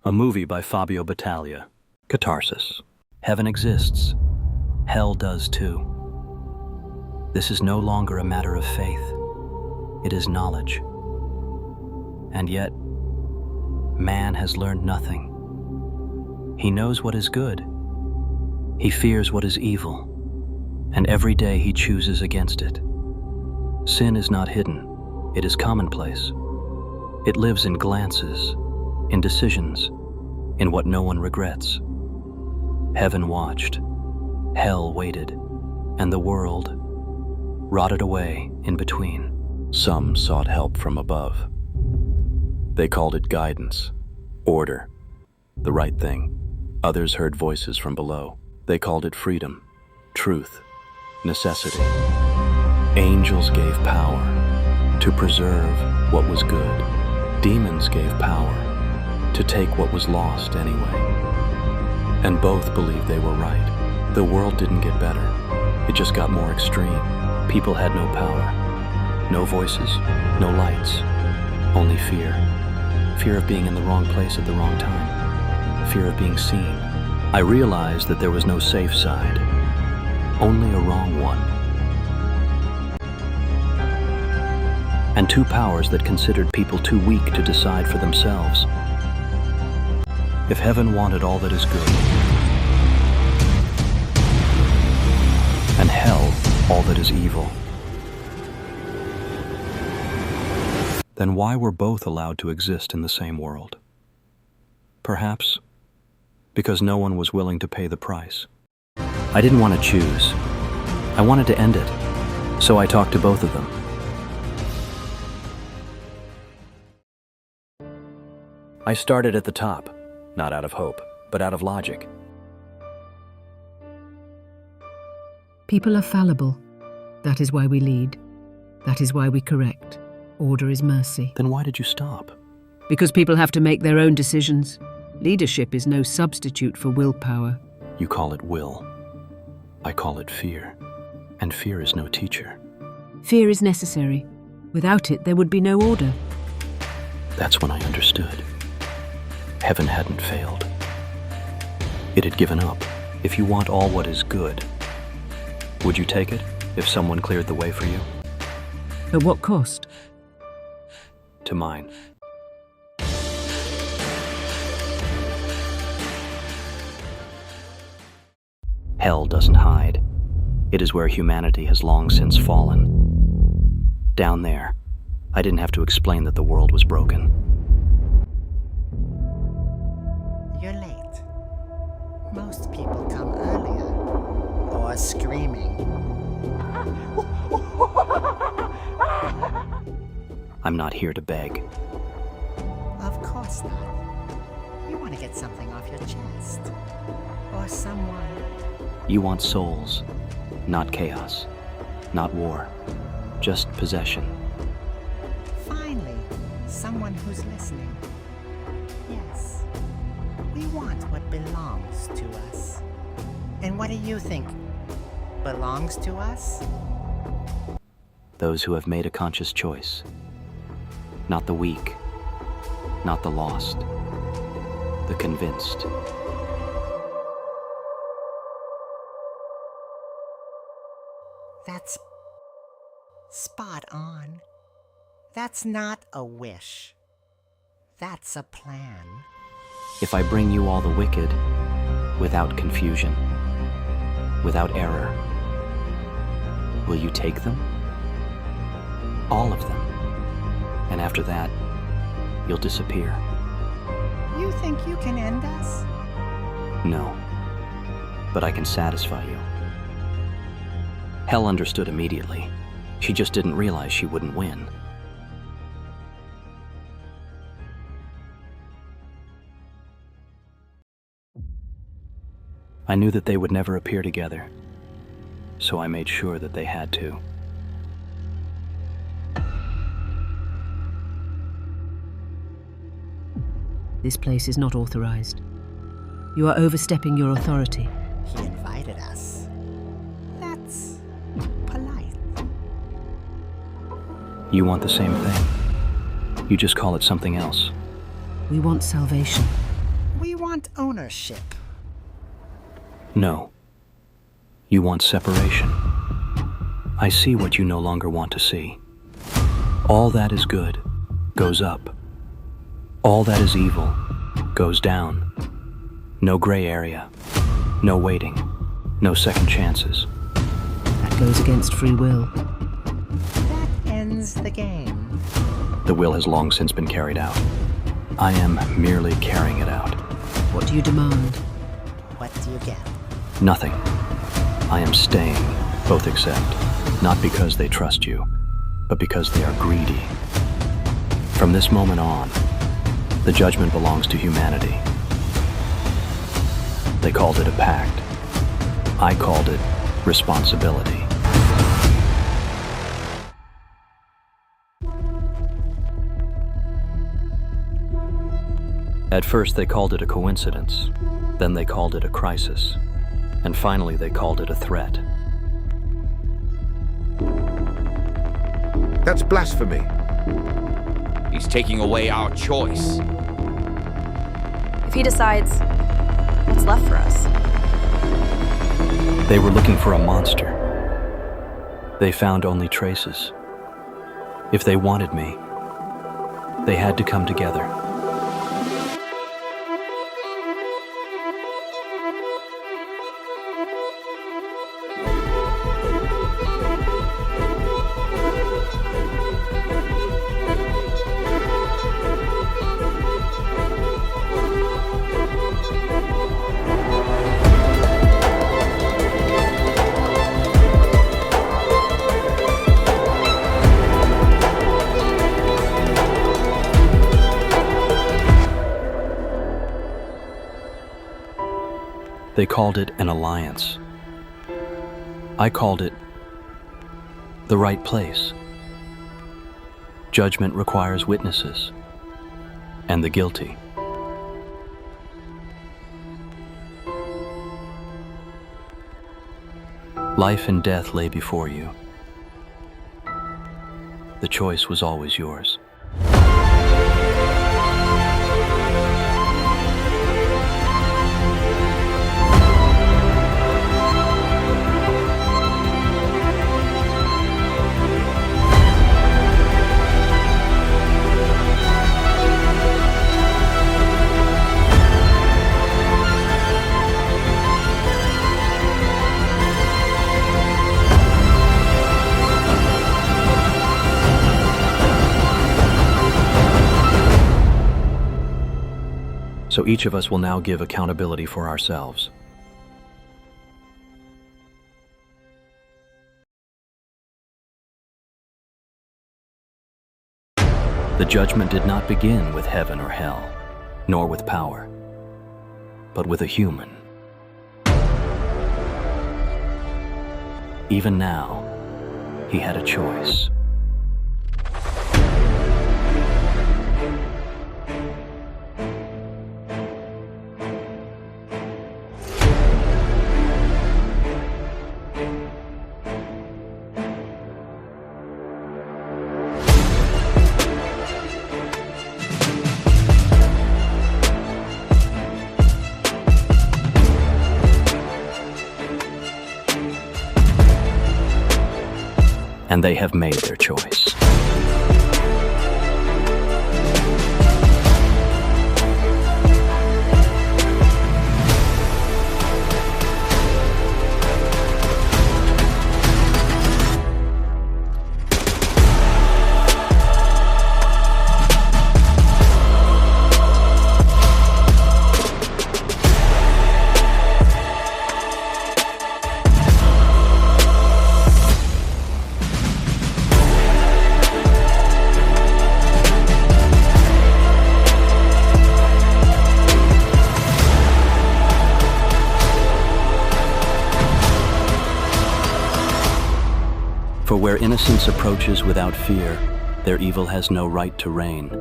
A movie by Fabio Battaglia. Katharsis. Heaven exists. Hell does too. This is no longer a matter of faith. It is knowledge. And yet, man has learned nothing. He knows what is good. He fears what is evil. And every day he chooses against it. Sin is not hidden. It is commonplace. It lives in glances, in decisions, in what no one regrets. Heaven watched, hell waited, and the world rotted away in between. Some sought help from above. They called it guidance, order, the right thing. Others heard voices from below. They called it freedom, truth, necessity. Angels gave power to preserve what was good. Demons gave power to take what was lost anyway. And both believed they were right. The world didn't get better. It just got more extreme. People had no power, no voices, no lights, only fear. Fear of being in the wrong place at the wrong time. Fear of being seen. I realized that there was no safe side, only a wrong one. And two powers that considered people too weak to decide for themselves. If heaven wanted all that is good, and hell all that is evil, then why were both allowed to exist in the same world? Perhaps because no one was willing to pay the price. I didn't want to choose. I wanted to end it, so I talked to both of them. I started at the top, not out of hope, but out of logic. People are fallible. That is why we lead. That is why we correct. Order is mercy. Then why did you stop? Because people have to make their own decisions. Leadership is no substitute for willpower. You call it will. I call it fear. And fear is no teacher. Fear is necessary. Without it, there would be no order. That's when I understood. Heaven hadn't failed. It had given up. If you want all what is good, would you take it if someone cleared the way for you? At what cost? To mine. Hell doesn't hide. It is where humanity has long since fallen. Down there, I didn't have to explain that the world was broken. You're late. Most people come earlier. Or screaming. I'm not here to beg. Of course not. You want to get something off your chest. Or someone. You want souls, not chaos, not war, just possession. Finally, someone who's listening. Yes. We want what belongs to us. And what do you think belongs to us? Those who have made a conscious choice. Not the weak, not the lost, the convinced. That's spot on. That's not a wish. That's a plan. If I bring you all the wicked, without confusion, without error, will you take them? All of them. And after that, you'll disappear. You think you can end us? No, but I can satisfy you. Hell understood immediately. She just didn't realize she wouldn't win. I knew that they would never appear together, so I made sure that they had to. This place is not authorized. You are overstepping your authority. He invited us. That's polite. You want the same thing. You just call it something else. We want salvation. want ownership. No. You want separation. I see what you no longer want to see. All that is good goes up. All that is evil goes down. No gray area. No waiting. No second chances. That goes against free will. That ends the game. The will has long since been carried out. I am merely carrying it out. What do you demand? What do you get? Nothing. I am staying, both accept, not because they trust you, but because they are greedy. From this moment on, the judgment belongs to humanity. They called it a pact. I called it responsibility. At first they called it a coincidence, then they called it a crisis, and finally they called it a threat. That's blasphemy. He's taking away our choice. If he decides, what's left for us? They were looking for a monster. They found only traces. If they wanted me, they had to come together. They called it an alliance. I called it the right place. Judgment requires witnesses, and the guilty. Life and death lay before you. The choice was always yours. So each of us will now give accountability for ourselves. The judgment did not begin with heaven or hell, nor with power, but with a human. Even now, he had a choice. And they have made their choice. For where innocence approaches without fear, their evil has no right to reign.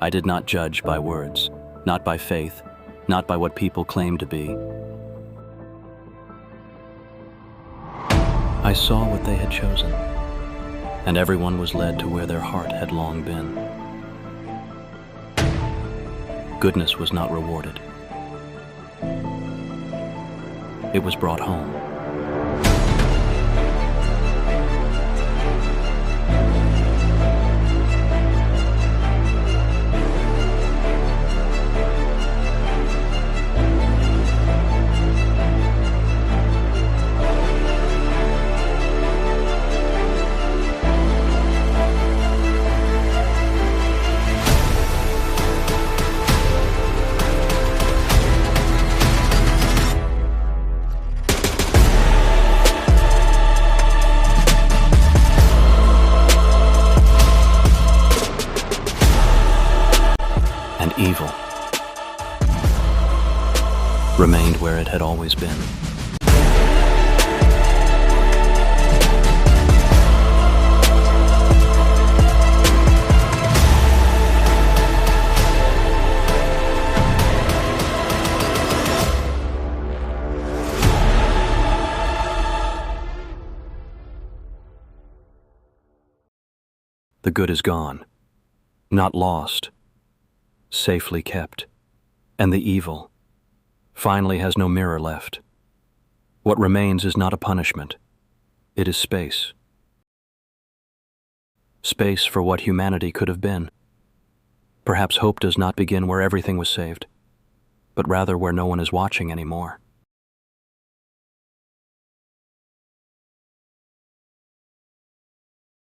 I did not judge by words, not by faith, not by what people claim to be. I saw what they had chosen, and everyone was led to where their heart had long been. Goodness was not rewarded. It was brought home. And evil remained where it had always been. The good is gone, not lost, safely kept, and the evil finally has no mirror left. What remains is not a punishment, it is space. Space for what humanity could have been. Perhaps hope does not begin where everything was saved, but rather where no one is watching anymore.